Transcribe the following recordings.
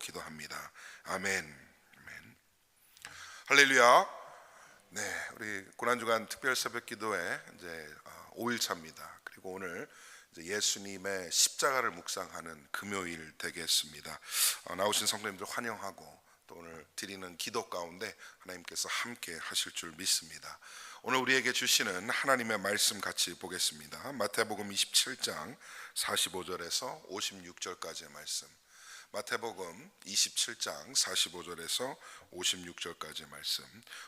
기도합니다. 아멘. 아멘. 할렐루야. 네, 우리 고난주간 특별 새벽 기도회 이제 5일차입니다. 그리고 오늘 이제 예수님의 십자가를 묵상하는 금요일 되겠습니다. 나오신 성도님들 환영하고 또 오늘 드리는 기도 가운데 하나님께서 함께 하실 줄 믿습니다. 오늘 우리에게 주시는 하나님의 말씀 같이 보겠습니다. 마태복음 27장 45절에서 56절까지의 말씀. 마태복음 27장 45절에서 56절까지의 말씀,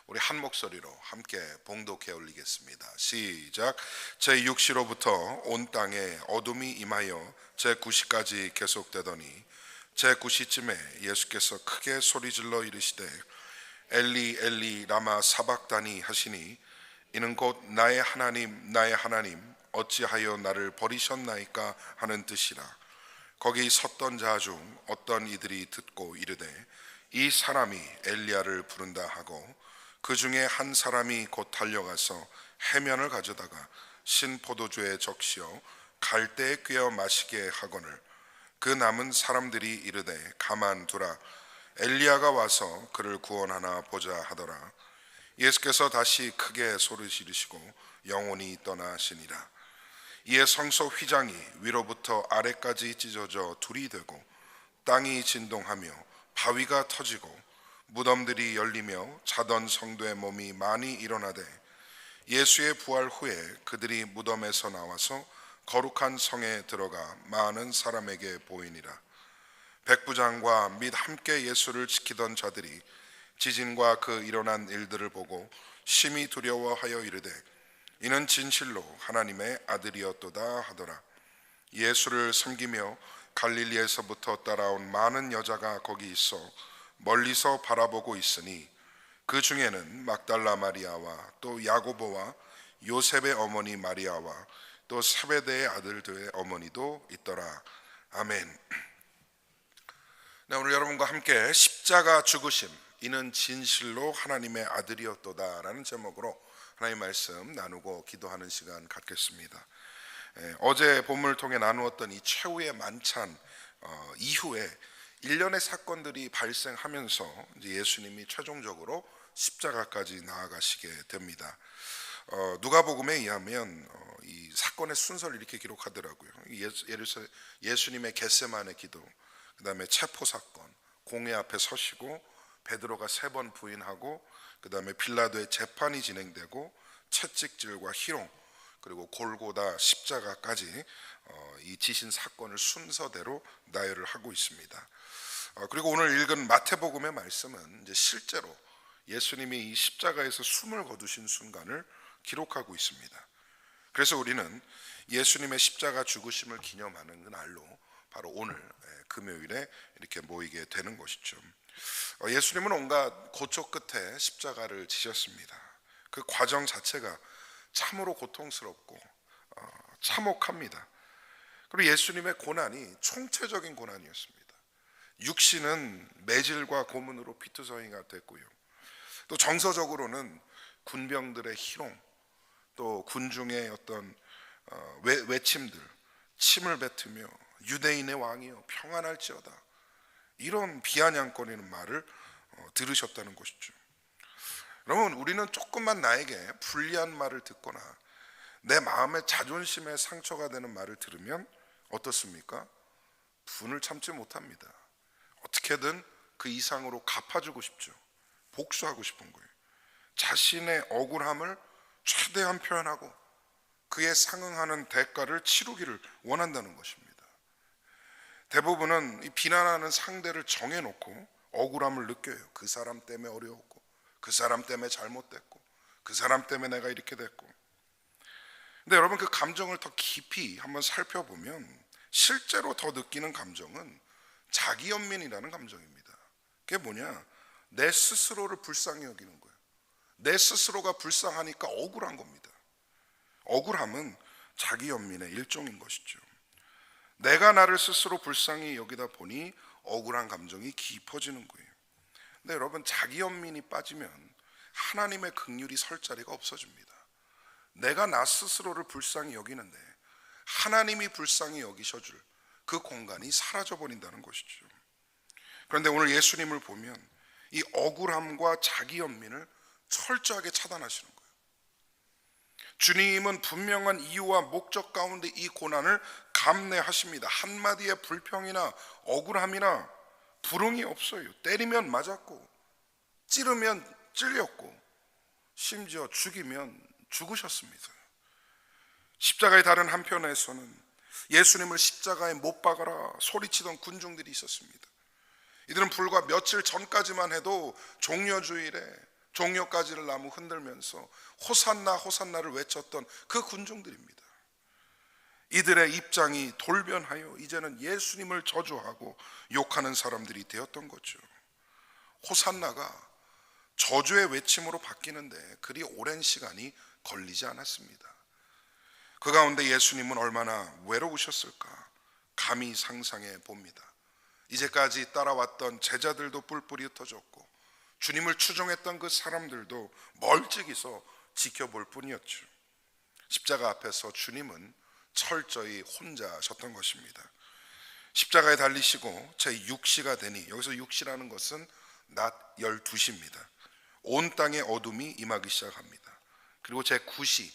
우리 한 목소리로 함께 봉독해 올리겠습니다. 시작. 제 6시로부터 온 땅에 어둠이 임하여 제 9시까지 계속되더니 제 9시쯤에 예수께서 크게 소리질러 이르시되 엘리 엘리 라마 사박다니 하시니 이는 곧 나의 하나님 나의 하나님 어찌하여 나를 버리셨나이까 하는 뜻이라. 거기 섰던 자 중 어떤 이들이 듣고 이르되 이 사람이 엘리야를 부른다 하고 그 중에 한 사람이 곧 달려가서 해면을 가져다가 신 포도주에 적시어 갈대에 꿰어 마시게 하거늘 그 남은 사람들이 이르되 가만두라 엘리야가 와서 그를 구원하나 보자 하더라. 예수께서 다시 크게 소리 지르시고 영혼이 떠나시니라. 이에 성소 휘장이 위로부터 아래까지 찢어져 둘이 되고 땅이 진동하며 바위가 터지고 무덤들이 열리며 자던 성도의 몸이 많이 일어나되 예수의 부활 후에 그들이 무덤에서 나와서 거룩한 성에 들어가 많은 사람에게 보이니라. 백부장과 및 함께 예수를 지키던 자들이 지진과 그 일어난 일들을 보고 심히 두려워하여 이르되 이는 진실로 하나님의 아들이었도다 하더라. 예수를 섬기며 갈릴리에서부터 따라온 많은 여자가 거기 있어 멀리서 바라보고 있으니 그 중에는 막달라 마리아와 또 야고보와 요셉의 어머니 마리아와 또 세베대의 아들들의 어머니도 있더라. 아멘. 네, 오늘 여러분과 함께 십자가 죽으심 이는 진실로 하나님의 아들이었도다라는 제목으로 하나님의 말씀 나누고 기도하는 시간 갖겠습니다. 어제 본문을 통해 나누었던 이 최후의 만찬 이후에 일련의 사건들이 발생하면서 이제 예수님이 최종적으로 십자가까지 나아가시게 됩니다. 누가복음에 의하면 이 사건의 순서를 이렇게 기록하더라고요. 예수님의 겟세마네 기도, 그 다음에 체포 사건, 공회 앞에 서시고 베드로가 3번 부인하고 그 다음에 빌라도의 재판이 진행되고 채찍질과 희롱 그리고 골고다 십자가까지 이 지신 사건을 순서대로 나열을 하고 있습니다. 그리고 오늘 읽은 마태복음의 말씀은 이제 실제로 예수님이 이 십자가에서 숨을 거두신 순간을 기록하고 있습니다. 그래서 우리는 예수님의 십자가 죽으심을 기념하는 날로 바로 오늘 금요일에 이렇게 모이게 되는 것이죠. 예수님은 온갖 고초 끝에 십자가를 지셨습니다. 그 과정 자체가 참으로 고통스럽고 참혹합니다. 그리고 예수님의 고난이 총체적인 고난이었습니다. 육신은 매질과 고문으로 피투성이가 됐고요. 또 정서적으로는 군병들의 희롱, 또 군중의 어떤 외침들, 침을 뱉으며 유대인의 왕이여 평안할지어다 이런 비아냥거리는 말을 들으셨다는 것이죠. 여러분, 우리는 조금만 나에게 불리한 말을 듣거나 내 마음의 자존심에 상처가 되는 말을 들으면 어떻습니까? 분을 참지 못합니다. 어떻게든 그 이상으로 갚아주고 싶죠. 복수하고 싶은 거예요. 자신의 억울함을 최대한 표현하고 그에 상응하는 대가를 치르기를 원한다는 것입니다. 대부분은 이 비난하는 상대를 정해놓고 억울함을 느껴요. 그 사람 때문에 어려웠고 그 사람 때문에 잘못됐고 그 사람 때문에 내가 이렇게 됐고. 근데 여러분, 그 감정을 더 깊이 한번 살펴보면 실제로 더 느끼는 감정은 자기연민이라는 감정입니다. 그게 뭐냐? 내 스스로를 불쌍히 여기는 거예요. 내 스스로가 불쌍하니까 억울한 겁니다. 억울함은 자기연민의 일종인 것이죠. 내가 나를 스스로 불쌍히 여기다 보니 억울한 감정이 깊어지는 거예요. 근데 여러분, 자기연민이 빠지면 하나님의 긍휼이 설 자리가 없어집니다. 내가 나 스스로를 불쌍히 여기는데 하나님이 불쌍히 여기셔줄 그 공간이 사라져 버린다는 것이죠. 그런데 오늘 예수님을 보면 이 억울함과 자기 연민을 철저하게 차단하시는 거예요. 주님은 분명한 이유와 목적 가운데 이 고난을 감내하십니다. 한마디의 불평이나 억울함이나 불응이 없어요. 때리면 맞았고, 찌르면 찔렸고, 심지어 죽이면 죽으셨습니다. 십자가의 다른 한편에서는 예수님을 십자가에 못 박아라 소리치던 군중들이 있었습니다. 이들은 불과 며칠 전까지만 해도 종려주일에 종려가지를 나무 흔들면서 호산나 호산나를 외쳤던 그 군중들입니다. 이들의 입장이 돌변하여 이제는 예수님을 저주하고 욕하는 사람들이 되었던 거죠. 호산나가 저주의 외침으로 바뀌는데 그리 오랜 시간이 걸리지 않았습니다. 그 가운데 예수님은 얼마나 외로우셨을까 감히 상상해 봅니다. 이제까지 따라왔던 제자들도 뿔뿔이 흩어졌고 주님을 추종했던 그 사람들도 멀찍이서 지켜볼 뿐이었죠. 십자가 앞에서 주님은 철저히 혼자셨던 것입니다. 십자가에 달리시고 제6시가 되니, 여기서 6시라는 것은 낮 12시입니다. 온 땅에 어둠이 임하기 시작합니다. 그리고 제9시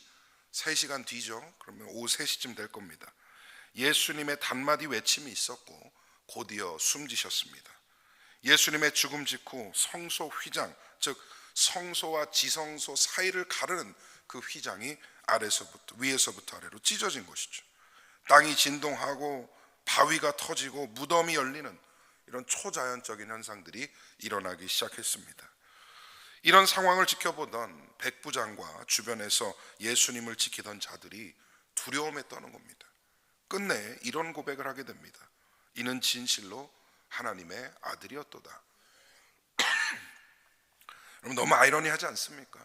3시간 뒤죠. 그러면 오후 3시쯤 될 겁니다. 예수님의 단마디 외침이 있었고 곧이어 숨지셨습니다. 예수님의 죽음 직후 성소 휘장, 즉 성소와 지성소 사이를 가르는 그 휘장이 위에서부터 아래로 찢어진 것이죠. 땅이 진동하고 바위가 터지고 무덤이 열리는 이런 초자연적인 현상들이 일어나기 시작했습니다. 이런 상황을 지켜보던 백부장과 주변에서 예수님을 지키던 자들이 두려움에 떠는 겁니다. 끝내 이런 고백을 하게 됩니다. 이는 진실로 하나님의 아들이었도다. 여러분, 너무 아이러니하지 않습니까?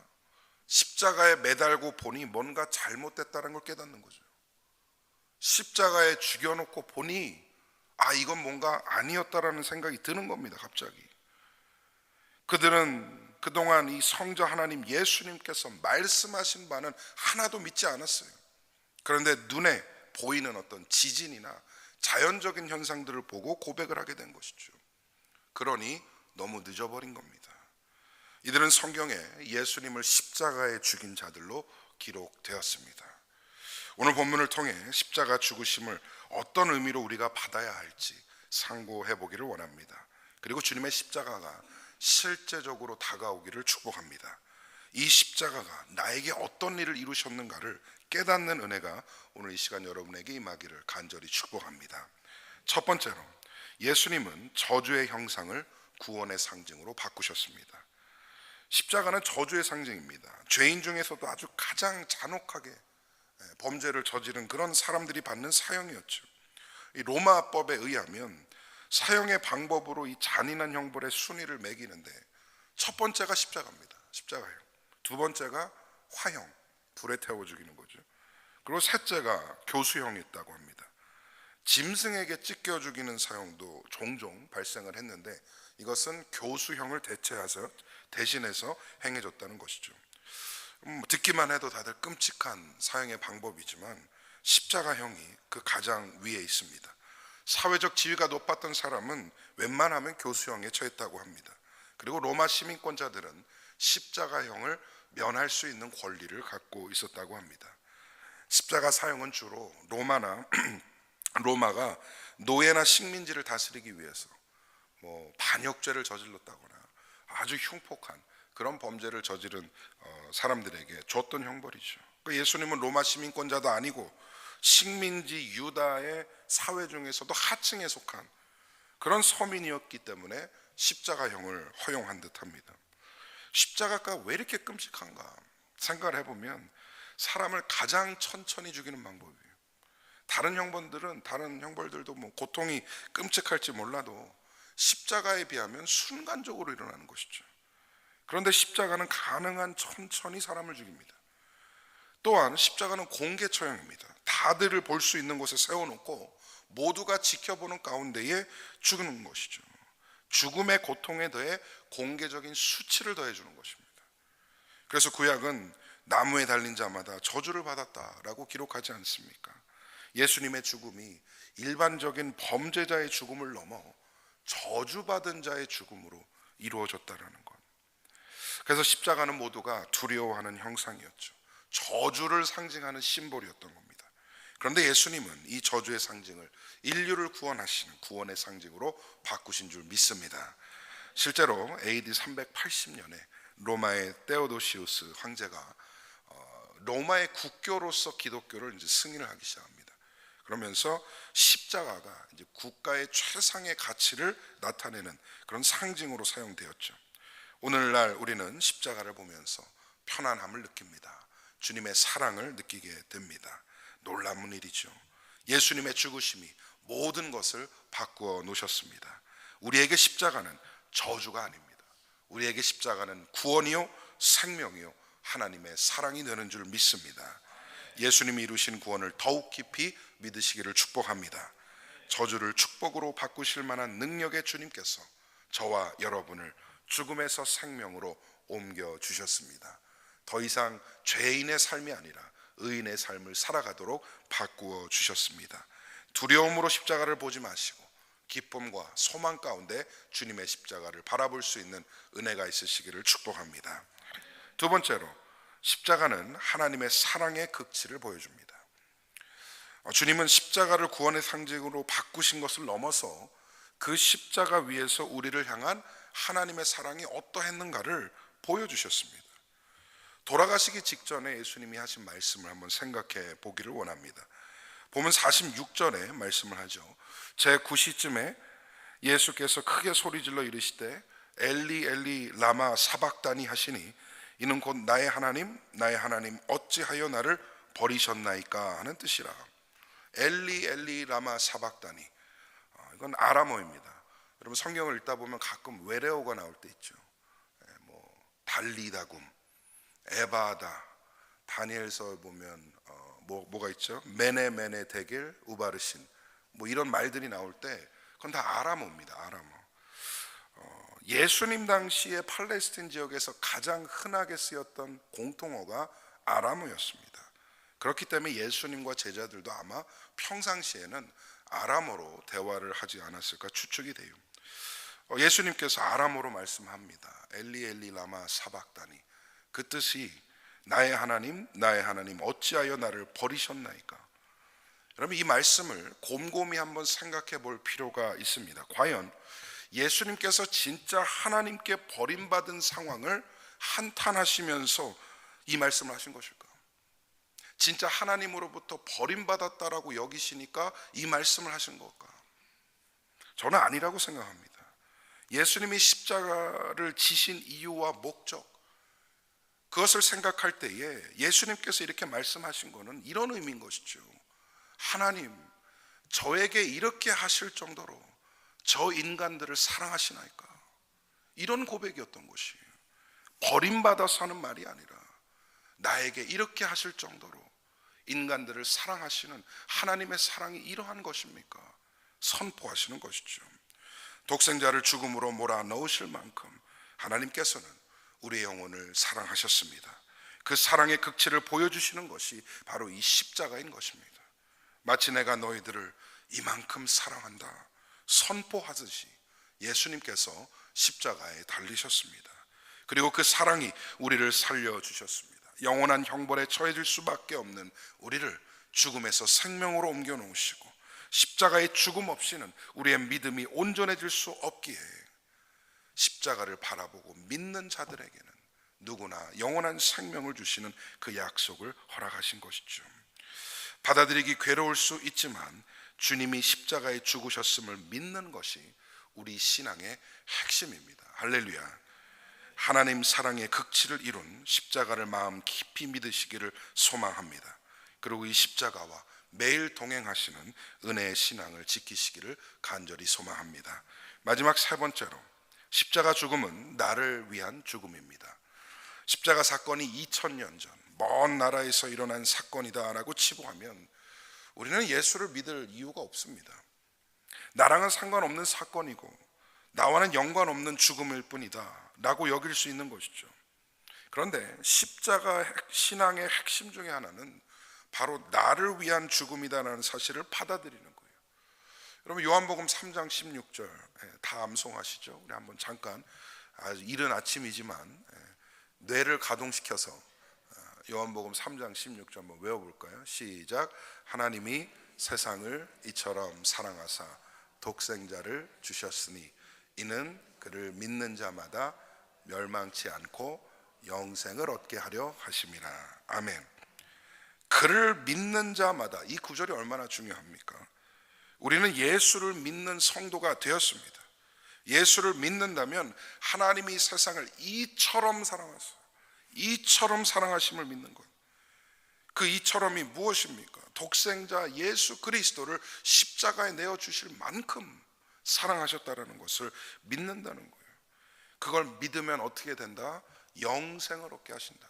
십자가에 매달고 보니 뭔가 잘못됐다는 걸 깨닫는 거죠. 십자가에 죽여놓고 보니 이건 뭔가 아니었다라는 생각이 드는 겁니다. 갑자기 그들은 그동안 이 성자 하나님 예수님께서 말씀하신 바는 하나도 믿지 않았어요. 그런데 눈에 보이는 어떤 지진이나 자연적인 현상들을 보고 고백을 하게 된 것이죠. 그러니 너무 늦어버린 겁니다. 이들은 성경에 예수님을 십자가에 죽인 자들로 기록되었습니다. 오늘 본문을 통해 십자가 죽으심을 어떤 의미로 우리가 받아야 할지 상고해 보기를 원합니다. 그리고 주님의 십자가가 실제적으로 다가오기를 축복합니다. 이 십자가가 나에게 어떤 일을 이루셨는가를 깨닫는 은혜가 오늘 이 시간 여러분에게 임하기를 간절히 축복합니다. 첫 번째로, 예수님은 저주의 형상을 구원의 상징으로 바꾸셨습니다. 십자가는 저주의 상징입니다. 죄인 중에서도 아주 가장 잔혹하게 범죄를 저지른 그런 사람들이 받는 사형이었죠. 이 로마법에 의하면 사형의 방법으로 이 잔인한 형벌의 순위를 매기는데 첫 번째가 십자가입니다. 십자가형. 두 번째가 화형, 불에 태워 죽이는 거죠. 그리고 셋째가 교수형이 있다고 합니다. 짐승에게 찢겨 죽이는 사형도 종종 발생을 했는데 이것은 교수형을 대신해서 행해졌다는 것이죠. 듣기만 해도 다들 끔찍한 사형의 방법이지만 십자가형이 그 가장 위에 있습니다. 사회적 지위가 높았던 사람은 웬만하면 교수형에 처했다고 합니다. 그리고 로마 시민권자들은 십자가형을 면할 수 있는 권리를 갖고 있었다고 합니다. 십자가 사형은 주로 로마가 노예나 식민지를 다스리기 위해서 반역죄를 저질렀다거나 아주 흉폭한 그런 범죄를 저지른 사람들에게 줬던 형벌이죠. 예수님은 로마 시민권자도 아니고 식민지 유다의 사회 중에서도 하층에 속한 그런 서민이었기 때문에 십자가형을 허용한 듯합니다. 십자가가 왜 이렇게 끔찍한가 생각을 해보면 사람을 가장 천천히 죽이는 방법이에요. 다른 형벌들도 고통이 끔찍할지 몰라도 십자가에 비하면 순간적으로 일어나는 것이죠. 그런데 십자가는 가능한 천천히 사람을 죽입니다. 또한 십자가는 공개 처형입니다. 다들을 볼 수 있는 곳에 세워놓고 모두가 지켜보는 가운데에 죽이는 것이죠. 죽음의 고통에 더해 공개적인 수치를 더해주는 것입니다. 그래서 구약은 나무에 달린 자마다 저주를 받았다라고 기록하지 않습니까? 예수님의 죽음이 일반적인 범죄자의 죽음을 넘어 저주받은 자의 죽음으로 이루어졌다라는 것. 그래서 십자가는 모두가 두려워하는 형상이었죠. 저주를 상징하는 심볼이었던 겁니다. 그런데 예수님은 이 저주의 상징을 인류를 구원하시는 구원의 상징으로 바꾸신 줄 믿습니다. 실제로 AD 380년에 로마의 테오도시우스 황제가 로마의 국교로서 기독교를 이제 승인을 하기 시작합니다. 그러면서 십자가가 이제 국가의 최상의 가치를 나타내는 그런 상징으로 사용되었죠. 오늘날 우리는 십자가를 보면서 편안함을 느낍니다. 주님의 사랑을 느끼게 됩니다. 놀라운 일이죠. 예수님의 죽으심이 모든 것을 바꾸어 놓으셨습니다. 우리에게 십자가는 저주가 아닙니다. 우리에게 십자가는 구원이요 생명이요 하나님의 사랑이 되는 줄 믿습니다. 예수님이 이루신 구원을 더욱 깊이 믿으시기를 축복합니다. 저주를 축복으로 바꾸실 만한 능력의 주님께서 저와 여러분을 죽음에서 생명으로 옮겨주셨습니다. 더 이상 죄인의 삶이 아니라 의인의 삶을 살아가도록 바꾸어 주셨습니다. 두려움으로 십자가를 보지 마시고 기쁨과 소망 가운데 주님의 십자가를 바라볼 수 있는 은혜가 있으시기를 축복합니다. 두 번째로, 십자가는 하나님의 사랑의 극치를 보여줍니다. 주님은 십자가를 구원의 상징으로 바꾸신 것을 넘어서 그 십자가 위에서 우리를 향한 하나님의 사랑이 어떠했는가를 보여주셨습니다. 돌아가시기 직전에 예수님이 하신 말씀을 한번 생각해 보기를 원합니다. 보면 46절에 말씀을 하죠. 제9시쯤에 예수께서 크게 소리질러 이르시되 엘리 엘리 라마 사박다니 하시니 이는 곧 나의 하나님 어찌하여 나를 버리셨나이까 하는 뜻이라. 엘리 엘리 라마 사박다니, 이건 아람어입니다. 여러분 성경을 읽다 보면 가끔 외래어가 나올 때 있죠. 달리다굼, 에바다, 다니엘서 보면 뭐가 있죠? 메네 데겔 우바르신, 이런 말들이 나올 때 그건 다 아람어입니다. 아람어. 예수님 당시에 팔레스틴 지역에서 가장 흔하게 쓰였던 공통어가 아람어였습니다. 그렇기 때문에 예수님과 제자들도 아마 평상시에는 아람어로 대화를 하지 않았을까 추측이 돼요. 예수님께서 아람어로 말씀합니다. 엘리 엘리 라마 사박다니. 그 뜻이 나의 하나님 어찌하여 나를 버리셨나이까. 여러분 이 말씀을 곰곰이 한번 생각해 볼 필요가 있습니다. 과연 예수님께서 진짜 하나님께 버림받은 상황을 한탄하시면서 이 말씀을 하신 것일까? 진짜 하나님으로부터 버림받았다라고 여기시니까 이 말씀을 하신 걸까? 저는 아니라고 생각합니다. 예수님이 십자가를 지신 이유와 목적, 그것을 생각할 때에 예수님께서 이렇게 말씀하신 것은 이런 의미인 것이죠. 하나님, 저에게 이렇게 하실 정도로 저 인간들을 사랑하시나이까? 이런 고백이었던 것이에요. 버림받아서 하는 말이 아니라 나에게 이렇게 하실 정도로 인간들을 사랑하시는 하나님의 사랑이 이러한 것입니까? 선포하시는 것이죠. 독생자를 죽음으로 몰아넣으실 만큼 하나님께서는 우리의 영혼을 사랑하셨습니다. 그 사랑의 극치를 보여주시는 것이 바로 이 십자가인 것입니다. 마치 내가 너희들을 이만큼 사랑한다 선포하듯이 예수님께서 십자가에 달리셨습니다. 그리고 그 사랑이 우리를 살려주셨습니다. 영원한 형벌에 처해질 수밖에 없는 우리를 죽음에서 생명으로 옮겨 놓으시고, 십자가의 죽음 없이는 우리의 믿음이 온전해질 수 없기에 십자가를 바라보고 믿는 자들에게는 누구나 영원한 생명을 주시는 그 약속을 허락하신 것이죠. 받아들이기 괴로울 수 있지만 주님이 십자가에 죽으셨음을 믿는 것이 우리 신앙의 핵심입니다. 할렐루야. 하나님 사랑의 극치를 이룬 십자가를 마음 깊이 믿으시기를 소망합니다. 그리고 이 십자가와 매일 동행하시는 은혜의 신앙을 지키시기를 간절히 소망합니다. 마지막 세 번째로, 십자가 죽음은 나를 위한 죽음입니다. 십자가 사건이 2000년 전 먼 나라에서 일어난 사건이다라고 치부하면 우리는 예수를 믿을 이유가 없습니다. 나랑은 상관없는 사건이고 나와는 연관없는 죽음일 뿐이다 라고 여길 수 있는 것이죠. 그런데 십자가 신앙의 핵심 중에 하나는 바로 나를 위한 죽음이다라는 사실을 받아들이는 거예요. 여러분 요한복음 3장 16절 다 암송하시죠? 우리 한번 잠깐, 아주 이른 아침이지만 뇌를 가동시켜서 요한복음 3장 16절 한번 외워볼까요? 시작. 하나님이 세상을 이처럼 사랑하사 독생자를 주셨으니 이는 그를 믿는 자마다 멸망치 않고 영생을 얻게 하려 하심이라. 아멘. 그를 믿는 자마다, 이 구절이 얼마나 중요합니까? 우리는 예수를 믿는 성도가 되었습니다. 예수를 믿는다면 하나님이 세상을 이처럼 사랑하셨어요. 이처럼 사랑하심을 믿는 것. 그 이처럼이 무엇입니까? 독생자 예수 그리스도를 십자가에 내어주실 만큼 사랑하셨다는 것을 믿는다는 거예요. 그걸 믿으면 어떻게 된다? 영생을 얻게 하신다.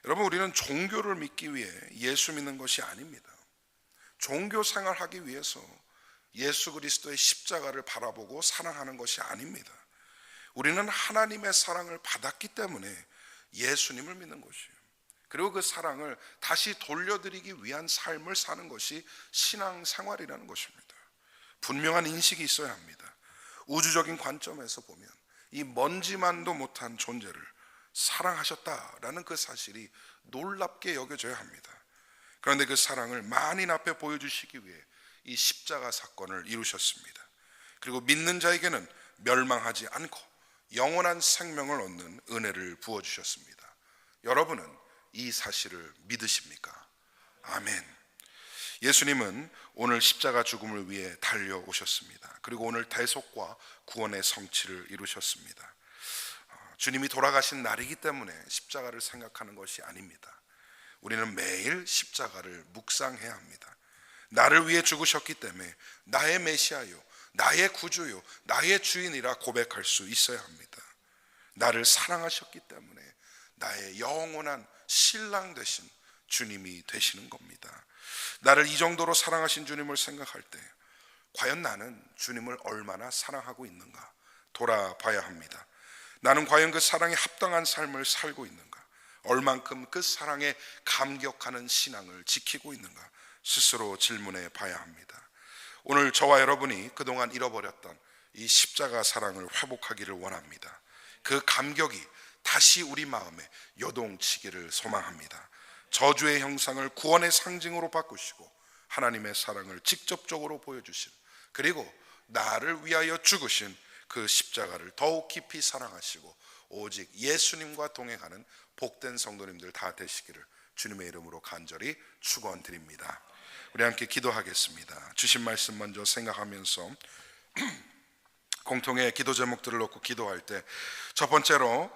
여러분, 우리는 종교를 믿기 위해 예수 믿는 것이 아닙니다. 종교 생활하기 위해서 예수 그리스도의 십자가를 바라보고 사랑하는 것이 아닙니다. 우리는 하나님의 사랑을 받았기 때문에 예수님을 믿는 것이에요. 그리고 그 사랑을 다시 돌려드리기 위한 삶을 사는 것이 신앙생활이라는 것입니다. 분명한 인식이 있어야 합니다. 우주적인 관점에서 보면 이 먼지만도 못한 존재를 사랑하셨다라는 그 사실이 놀랍게 여겨져야 합니다. 그런데 그 사랑을 만인 앞에 보여주시기 위해 이 십자가 사건을 이루셨습니다. 그리고 믿는 자에게는 멸망하지 않고 영원한 생명을 얻는 은혜를 부어주셨습니다. 여러분은 이 사실을 믿으십니까? 아멘. 예수님은 오늘 십자가 죽음을 위해 달려오셨습니다. 그리고 오늘 대속과 구원의 성취를 이루셨습니다. 주님이 돌아가신 날이기 때문에 십자가를 생각하는 것이 아닙니다. 우리는 매일 십자가를 묵상해야 합니다. 나를 위해 죽으셨기 때문에 나의 메시아요, 나의 구주요, 나의 주인이라 고백할 수 있어야 합니다. 나를 사랑하셨기 때문에 나의 영원한 신랑 되신 주님이 되시는 겁니다. 나를 이 정도로 사랑하신 주님을 생각할 때 과연 나는 주님을 얼마나 사랑하고 있는가 돌아봐야 합니다. 나는 과연 그 사랑에 합당한 삶을 살고 있는가, 얼만큼 그 사랑에 감격하는 신앙을 지키고 있는가 스스로 질문해 봐야 합니다. 오늘 저와 여러분이 그동안 잃어버렸던 이 십자가 사랑을 회복하기를 원합니다. 그 감격이 다시 우리 마음에 요동치기를 소망합니다. 저주의 형상을 구원의 상징으로 바꾸시고 하나님의 사랑을 직접적으로 보여주신, 그리고 나를 위하여 죽으신 그 십자가를 더욱 깊이 사랑하시고 오직 예수님과 동행하는 복된 성도님들 다 되시기를 주님의 이름으로 간절히 축원드립니다. 우리 함께 기도하겠습니다. 주신 말씀 먼저 생각하면서 공통의 기도 제목들을 놓고 기도할 때, 첫 번째로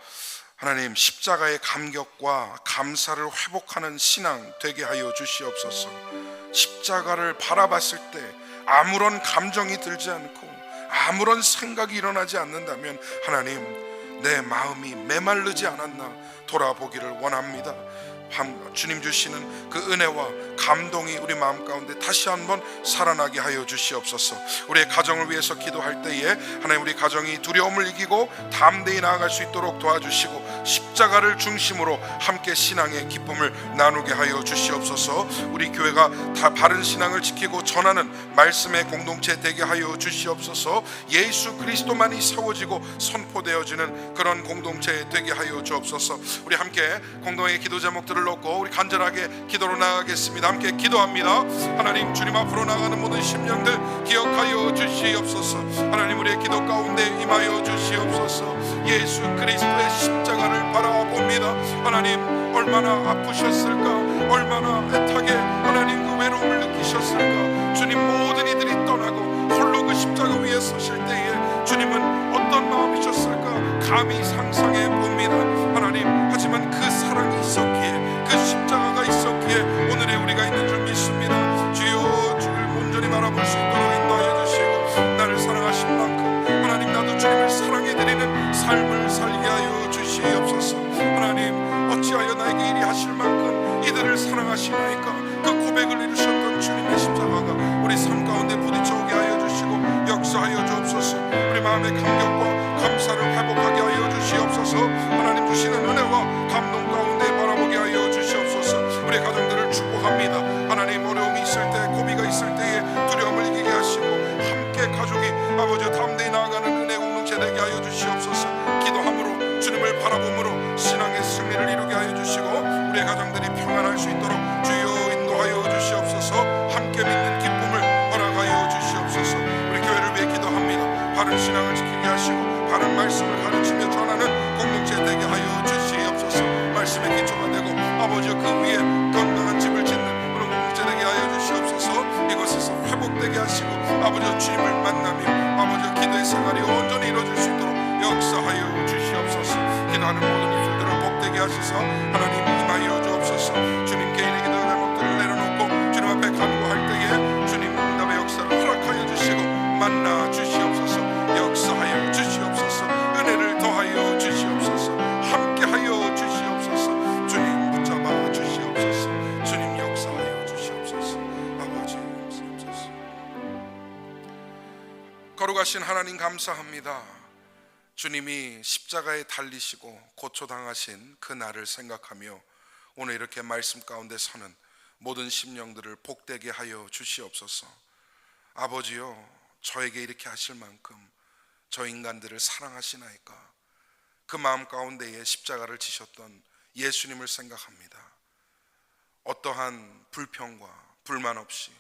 하나님 십자가의 감격과 감사를 회복하는 신앙 되게 하여 주시옵소서. 십자가를 바라봤을 때 아무런 감정이 들지 않고 아무런 생각이 일어나지 않는다면 하나님, 내 마음이 메마르지 않았나 돌아보기를 원합니다. 주님 주시는 그 은혜와 감동이 우리 마음 가운데 다시 한번 살아나게 하여 주시옵소서. 우리의 가정을 위해서 기도할 때에 하나님, 우리 가정이 두려움을 이기고 담대히 나아갈 수 있도록 도와주시고 십자가를 중심으로 함께 신앙의 기쁨을 나누게 하여 주시옵소서. 우리 교회가 다 바른 신앙을 지키고 전하는 말씀의 공동체 되게 하여 주시옵소서. 예수 그리스도만이 세워지고 선포되어지는 그런 공동체 되게 하여 주옵소서. 우리 함께 공동의 기도 제목들을 놓고 우리 간절하게 기도로 나가겠습니다. 함께 기도합니다. 하나님, 주님 앞으로 나가는 모든 심령들 기억하여 주시옵소서. 하나님, 우리의 기도 가운데 임하여 주시옵소서. 예수 그리스도의 십자가를 바라봅니다. 하나님, 얼마나 아프셨을까, 얼마나 애타게 하나님 그 외로움을 느끼셨을까. 주님, 모든 이들이 떠나고 홀로 그 십자가 위에 서실 때에 주님은 어떤 마음이셨을까 감히 상상해 봅니다. 하나님, 하지만 그 사랑이 있었기에, 그 십자가가 있었기에 오늘의 우리가 있는 줄 믿습니다. 주여, 주를 온전히 바라볼 수 있도록 인도하여 주시고 나를 사랑하신 만큼 하나님, 나도 주님을 사랑해드리는 삶을 살게 하여 주시옵소서. 하나님, 어찌하여 나에게 이리 하실 만큼 이들을 사랑하시나이까. 그 고백을 이루셨던 주님의 십자가가 우리 삶 가운데 부딪혀오게 하여 주시고 역사하여 주옵소서. 우리 마음의 감격과 감사를 회복하게 하여 주시옵소서. 하나님 주시는 은혜와 감동 가운데 바라보게 하여 주시옵소서. 우리 가정들을 축복합니다. 하나님, 어려움이 있을 때, 고비가 있을 때에 두려움을 이기게 하시고 아버지 담대히 나아가는 은혜 공동체 되게 하여 주시옵소서. 기도함으로 주님을 바라봄으로 신앙의 승리를 이루게 하여 주시고 우리의 가정들이 평안할 수 있도록 주여 인도하여 주시옵소서. 함께 믿는 기쁨을 허락하여 주시옵소서. 우리 교회를 위해 기도합니다. 바른 신앙을 지키게 하시고 바른 말씀을 가르치며 전하는 공동체 되게 하여 주시옵소서. 말씀의 기초가 되고 아버지 그 위에 건강한 집을 짓는 그런 공동체 되게 하여 주시옵소서. 이곳에서 회복되게 하시고 아버지 주님을 만나며 아버지 기도의 생활이 온전히 이루어질 수 있도록 역사하여 주시옵소서. 기도하는 모든 입술들을 복되게 하시사 하나님 임하여 주옵소서. 주님 개인의 기도 제목들을 내려놓고 주님 앞에 간구할 때에 주님 응답의 역사를 허락하여 주시고 만나 주시옵소서. 역사하여 주시옵소서. 은혜를 더하여 주시옵소서. 함께하여 주시옵소서. 주님 붙잡아 주시옵소서. 주님 역사하여 주시옵소서. 아버지 역사옵소서. 거룩하신 하나님 감사합니다. 주님이 십자가에 달리시고 고초당하신 그 날을 생각하며 오늘 이렇게 말씀 가운데 서는 모든 심령들을 복되게 하여 주시옵소서. 아버지요, 저에게 이렇게 하실 만큼 저 인간들을 사랑하시나이까. 그 마음 가운데에 십자가를 지셨던 예수님을 생각합니다. 어떠한 불평과 불만 없이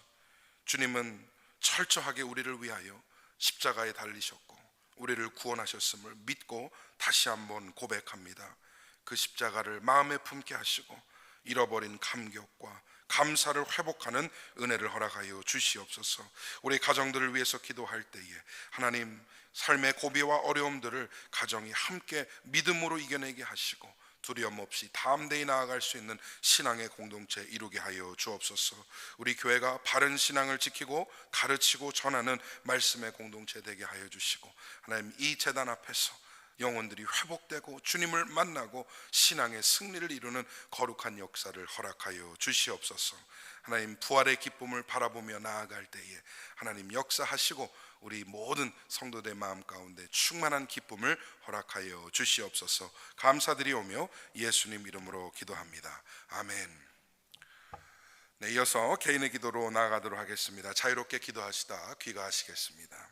주님은 철저하게 우리를 위하여 십자가에 달리셨고 우리를 구원하셨음을 믿고 다시 한번 고백합니다. 그 십자가를 마음에 품게 하시고 잃어버린 감격과 감사를 회복하는 은혜를 허락하여 주시옵소서. 우리 가정들을 위해서 기도할 때에 하나님 삶의 고비와 어려움들을 가정이 함께 믿음으로 이겨내게 하시고 두려움 없이 담대히 나아갈 수 있는 신앙의 공동체 이루게 하여 주옵소서. 우리 교회가 바른 신앙을 지키고 가르치고 전하는 말씀의 공동체 되게 하여 주시고 하나님 이 제단 앞에서 영혼들이 회복되고 주님을 만나고 신앙의 승리를 이루는 거룩한 역사를 허락하여 주시옵소서. 하나님 부활의 기쁨을 바라보며 나아갈 때에 하나님 역사하시고 우리 모든 성도들 마음 가운데 충만한 기쁨을 허락하여 주시옵소서. 감사드리오며 예수님 이름으로 기도합니다. 아멘. 네, 이어서 개인의 기도로 나아가도록 하겠습니다. 자유롭게 기도하시다 귀가하시겠습니다.